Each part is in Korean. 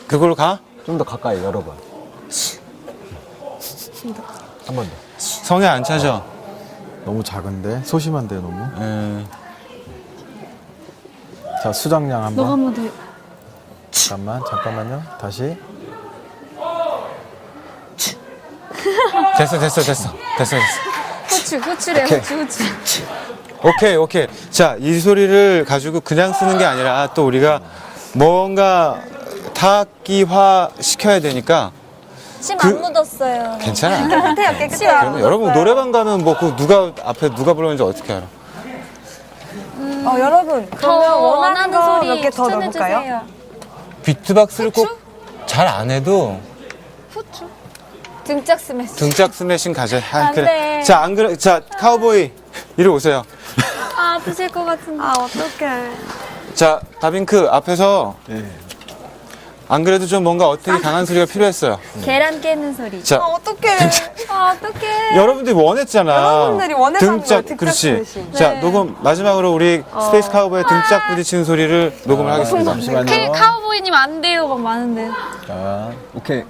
그걸로 가? 좀 더 가까이 열어봐. 한 번 더. 성에 안 차죠? 너무 작은데? 소심한데요, 너무? 예. 자, 수정량 한 너가 번. 한번 더. 잠깐만요. 다시. 됐어. 후추래, 오케이. 후추. 오케이. 자, 이 소리를 가지고 그냥 쓰는 게 아니라 또 우리가 뭔가 타악기화 시켜야 되니까. 침 그- 안 묻었어요. 괜찮아. 깨끗해요, 깨끗해요. 그러면 여러분 노래방 가면 뭐 그 누가 앞에 누가 부르는지 어떻게 알아? 여러분, 더 그러면 원하는 원하는 거 소리 몇 개 더 추천해 넣어볼까요? 주세요. 비트박스를 꼭 잘 안 해도 후추. 등짝 스매시. 등짝 스매싱 가져. 안 돼. 자, 안 그래. 자, 카우보이 이리 오세요. 아, 아프실 것 같은데. 아, 어떡해. 자, 다빈크 앞에서 네. 안 그래도 좀 뭔가 어떻게 강한 소리가 필요했어요. 계란 깨는 소리. 자, 어떡해. 아, 어떡해. 여러분들이 원했잖아. 여러분들이 원해서 하는 등짝, 거예요, 그렇지. 등짝 스매싱. 자, 네. 녹음 마지막으로 우리 스페이스 카우보이의 등짝 부딪히는 소리를 녹음을 하겠습니다. 잠시만요. 카우보이님 안 돼요. 막 많은데. 자, 오케이.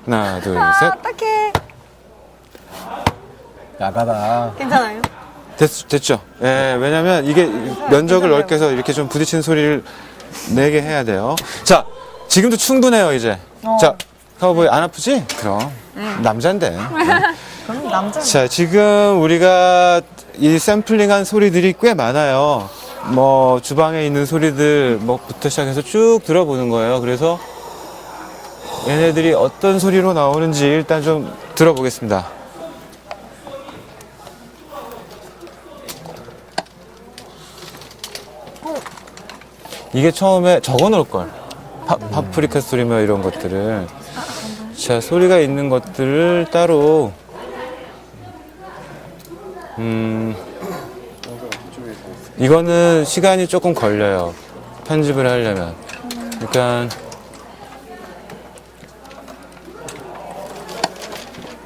하나, 둘, 아, 셋. 어떡해. 야가다. 괜찮아요? 됐죠? 예, 왜냐면 이게 면적을 넓게 해서 이렇게 좀 부딪히는 소리를 내게 해야 돼요. 자, 지금도 충분해요, 이제. 자, 카우보이 안 아프지? 그럼. 남잔데. 그럼 남자. 자, 지금 우리가 이 샘플링한 소리들이 꽤 많아요. 뭐, 주방에 있는 소리들, 뭐부터 시작해서 쭉 들어보는 거예요. 그래서 얘네들이 어떤 소리로 나오는지 일단 좀 들어보겠습니다. 이게 처음에 적어 놓을 걸. 파프리카 소리 뭐 이런 것들을. 자, 소리가 있는 것들을 따로 이거는 시간이 조금 걸려요. 편집을 하려면. 그러니까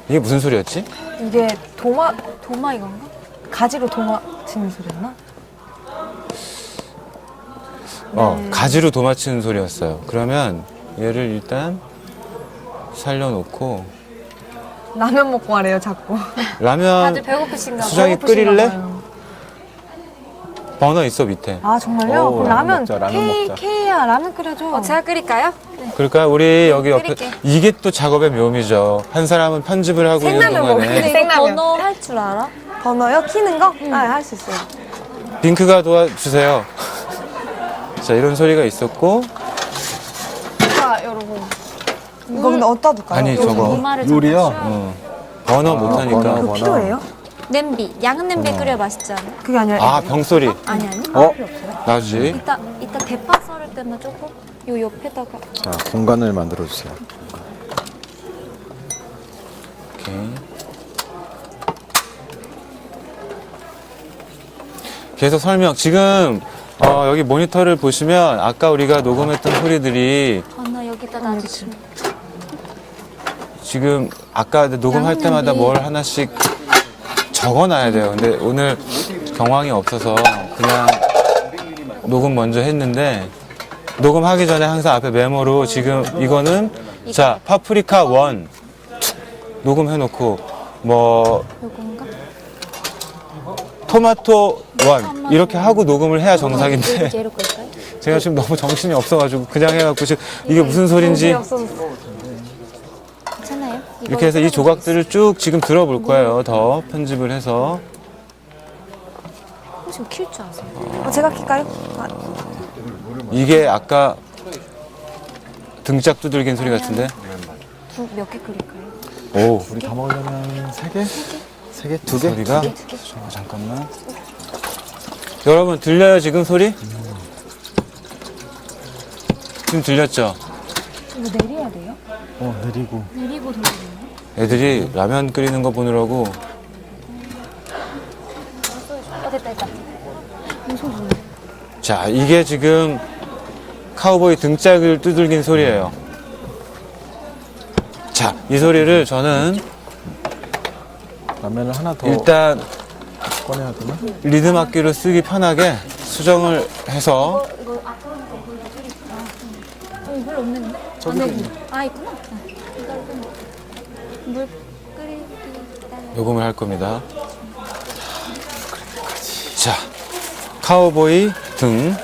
이게 무슨 소리였지? 이게 도마 이건가? 가지로 도마 치는 소리였나? 가지로 도마치는 소리였어요. 그러면 얘를 일단 살려놓고 라면 먹고 하래요, 자꾸. 라면 다들 배고프신가 봐요. 수정이 배고프신가 끓일래? 봐요. 버너 있어 밑에. 아, 정말요? 오, 그럼 라면 라면, 먹자, 라면 먹자. K야, 라면 끓여줘. 제가 끓일까요? 그러니까 우리 여기 옆에 끓일게. 이게 또 작업의 묘미죠. 한 사람은 편집을 하고 있는 생라면 동안에 먹는데. 이거 생라면. 번호 할 줄 알아? 번호요? 키는 거? 아, 할 수 있어요. 핑크가 도와주세요. 자, 이런 소리가 있었고 자, 여러분. 이거 근데 어디다 둘까요? 아니 저거 도마를 요리요? 버너 못하니까 버너. 이거 필요해요? 냄비. 양은 냄비 끓여 맛있지 않아? 그게 아니라. 아 병소리 아니. 나지. 이따 대파 썰을 때만 조금 요 옆에다가. 자, 공간을 만들어주세요. 오케이. 계속 설명. 지금 여기 모니터를 보시면 아까 우리가 녹음했던 소리들이 번호 여기다 놔주시면. 지금 아까 녹음할 때마다 뭘 하나씩 적어놔야 돼요. 근데 오늘 경황이 없어서 그냥 녹음 먼저 했는데 녹음하기 전에 항상 앞에 메모로 지금 이거는 자 파프리카 1 녹음해놓고 뭐 요건가? 토마토 1 이렇게 하고 녹음을 해야 정상인데 얘로 끌까요? 제가 지금 너무 정신이 없어가지고 그냥 해갖고 지금 이게 무슨 소린지 괜찮아요? 이렇게 해서 이 조각들을 쭉 지금 들어볼 거예요. 더 편집을 해서 혹시 킬 줄 아세요? 제가 킬까요? 아, 이게 아까 등짝 두들긴 소리 같은데 몇 개 끓일까요? 오 우리 다 먹으려면 3개? 3개? 2개? 소리가 잠깐만 여러분 들려요 지금 소리? 지금 들렸죠? 이거 내려야 돼요? 느리고. 내리고 돌려야 돼요? 애들이 라면 끓이는 거 보느라고 됐다. 자 이게 지금 카우보이 등짝을 두들긴 소리예요. 자 이 소리를 저는 라면을 하나 더 일단 꺼내야 되나? 리듬 악기로 쓰기 편하게 수정을 해서 여기 별로 없는데? 저기 여기. 있네. 아, 있구나. 이걸로 물 끓이기 따라. 녹음을 할 겁니다. 자, 카우보이 등